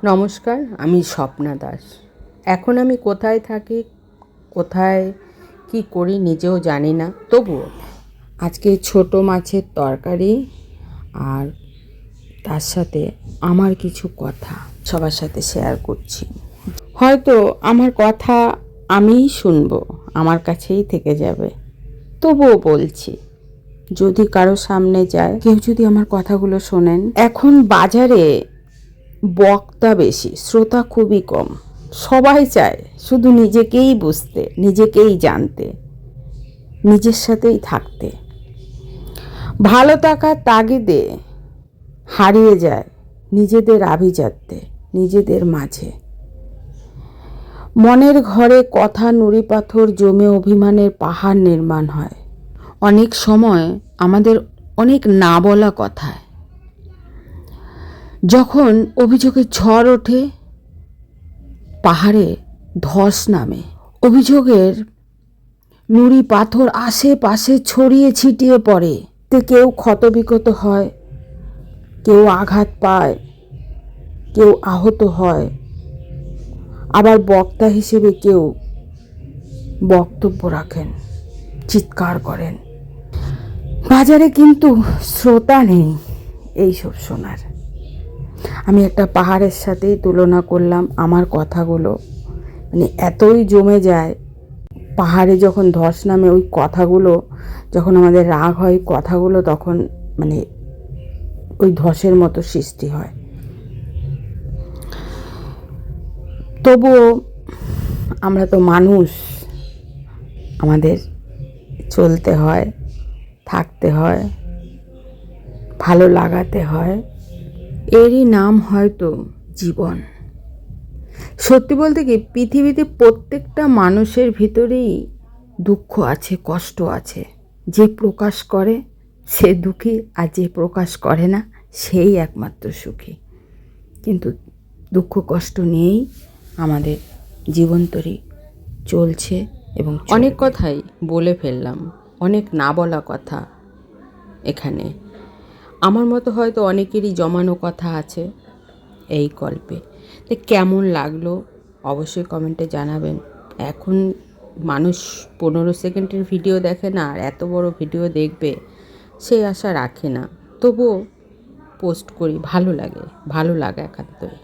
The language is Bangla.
নমস্কার, আমি স্বপ্না দাস। এখন আমি কোথায় থাকি, কোথায় কি করি নিজেও জানি না। তবুও আজকে ছোট মাছের তরকারি আর তার সাথে আমার কিছু কথা সবার সাথে শেয়ার করছি। হয়তো আমার কথা আমিই শুনবো, আমার কাছেই থেকে যাবে, তবুও বলছি। যদি কারো সামনে যায়, কেউ যদি আমার কথাগুলো শোনেন। এখন বাজারে বক্তা বেশি, শ্রোতা খুবই কম। সবাই চায় শুধু নিজেকেই বুঝতে, নিজেকেই জানতে, নিজের সাথেই থাকতে। ভালো থাকার তাগিদে হারিয়ে যায় নিজেদের আভিজাত্যে, নিজেদের মাঝে। মনের ঘরে কথা নুড়ি পাথর জমে অভিমানের পাহাড় নির্মাণ হয়। অনেক সময় আমাদের অনেক না বলা কথায় যখন অভিযোগের ঝড় ওঠে, পাহাড়ে ধস নামে, অভিযোগের নুড়ি পাথর আশেপাশে ছড়িয়ে ছিটিয়ে পড়ে। কেউ ক্ষতবিক্ষত হয়, কেউ আঘাত পায়, কেউ আহত হয়, আবার বক্তা হিসেবে কেউ বক্তব্য রাখেন, চিৎকার করেন। বাজারে কিন্তু শ্রোতা নেই এইসব শোনার। আমি একটা পাহাড়ের সাথেই তুলনা করলাম আমার কথাগুলো। মানে এতই জমে যায়, পাহাড়ে যখন ধস নামে, ওই কথাগুলো যখন আমাদের রাগ হয়, কথাগুলো তখন মানে ওই ধসের মতো সৃষ্টি হয়। তবুও আমরা তো মানুষ, আমাদের চলতে হয়, থাকতে হয়, ভালো লাগাতে হয়। এরই নাম হয়তো জীবন। সত্যি বলতে কি, পৃথিবীতে প্রত্যেকটা মানুষের ভিতরেই দুঃখ আছে, কষ্ট আছে। যে প্রকাশ করে সে দুঃখী, আর যে প্রকাশ করে না সেই একমাত্র সুখী। কিন্তু দুঃখ কষ্ট নিয়েই আমাদের জীবনতরী চলছে এবং অনেক কথাই বলে ফেললাম, অনেক না বলা কথা এখানে। আমার মতো হয়তো অনেকেরই জমানো কথা আছে এই গল্পে। তো কেমন লাগলো অবশ্যই কমেন্টে জানাবেন। এখন মানুষ 15 সেকেন্ডের ভিডিও দেখে না, আর এত বড় ভিডিও দেখবে সেই আশা রাখে না। তবুও পোস্ট করি, ভালো লাগে, ভালো লাগা একান্তই।